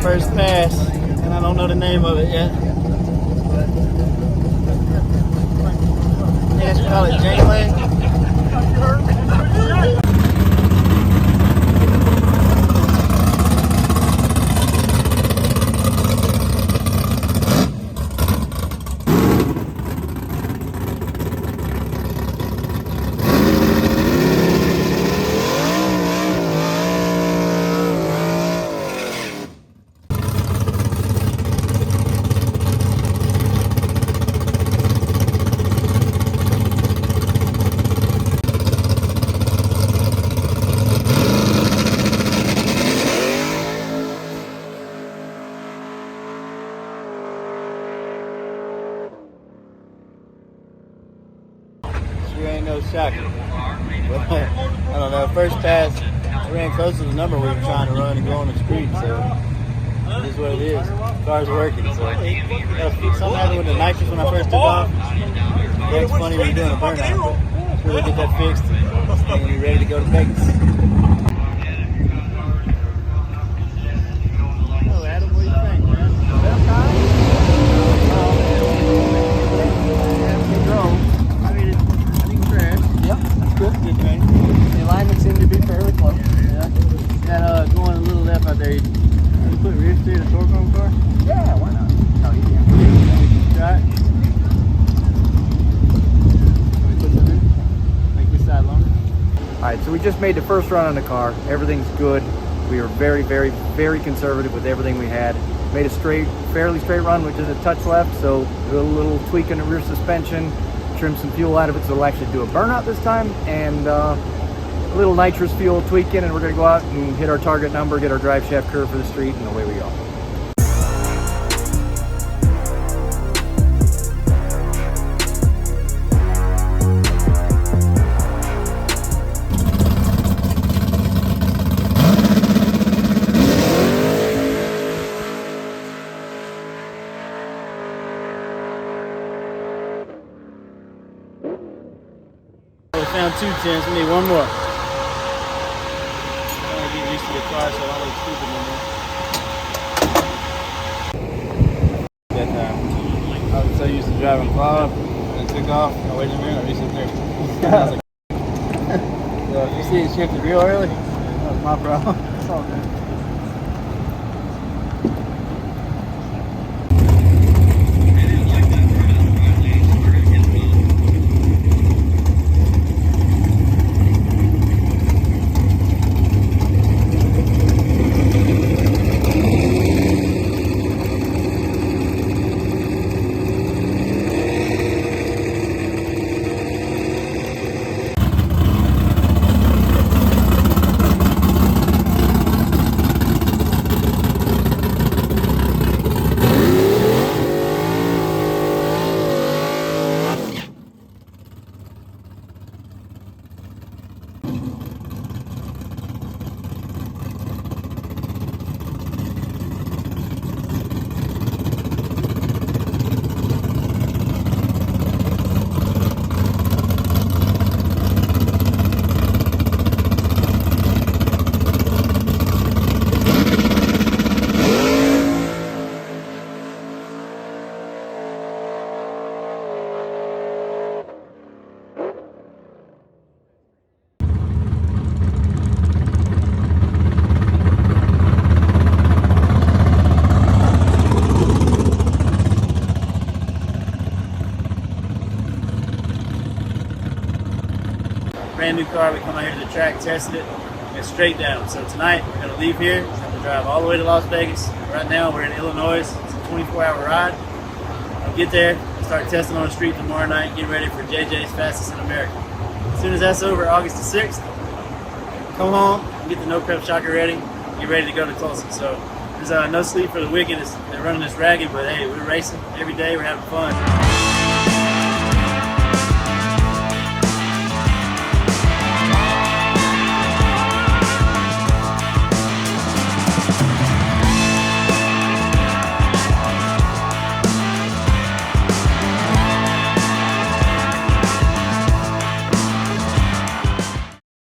First pass, and I don't know the name of it yet. I guess we call it Janeway. You ain't no shocker. But, I don't know, first pass, I ran close to the number we were trying to run and go on the street, so it is what it is. The car's working, so something happened with the nitrous when I first took off. Yeah, it's funny when you're doing a burnout, but really get that fixed and you're ready to go to Vegas. Hello, Adam, what do you think, man? Good train. The alignment seemed to be fairly close. Yeah. Got going a little left out there. You put rear steer to torque on the car? Yeah, why not? No, you can. Try it. Can we put some in? Make this side longer? Alright, so we just made the first run on the car. Everything's good. We were very, very, very conservative with everything we had. Made a fairly straight run with just a touch left, so a little tweak in the rear suspension. Trim some fuel out of it, so we'll actually do a burnout this time, and a little nitrous fuel tweaking, and we're going to go out and hit our target number, get our drive shaft curve for the street, and away we go. down 2 tenths. We need one more. I'm gonna get used to the car so I don't look stupid no more. That time. I was so used to driving cloud and it took off. Oh, wait a minute, I reached up there. I was like, so if you see it shifted real early, that was my problem. It's all good. Brand new car. We come out here to the track, tested it, and straight down. So tonight we're gonna leave here. We're gonna drive all the way to Las Vegas. Right now we're in Illinois. It's a 24-hour ride. I'll get there, start testing on the street tomorrow night, get ready for JJ's Fastest in America. As soon as that's over, August the 6th, come home, get the no prep shocker ready, get ready to go to Tulsa. So there's no sleep for the wicked. They're running this ragged, but hey, we're racing every day. We're having fun.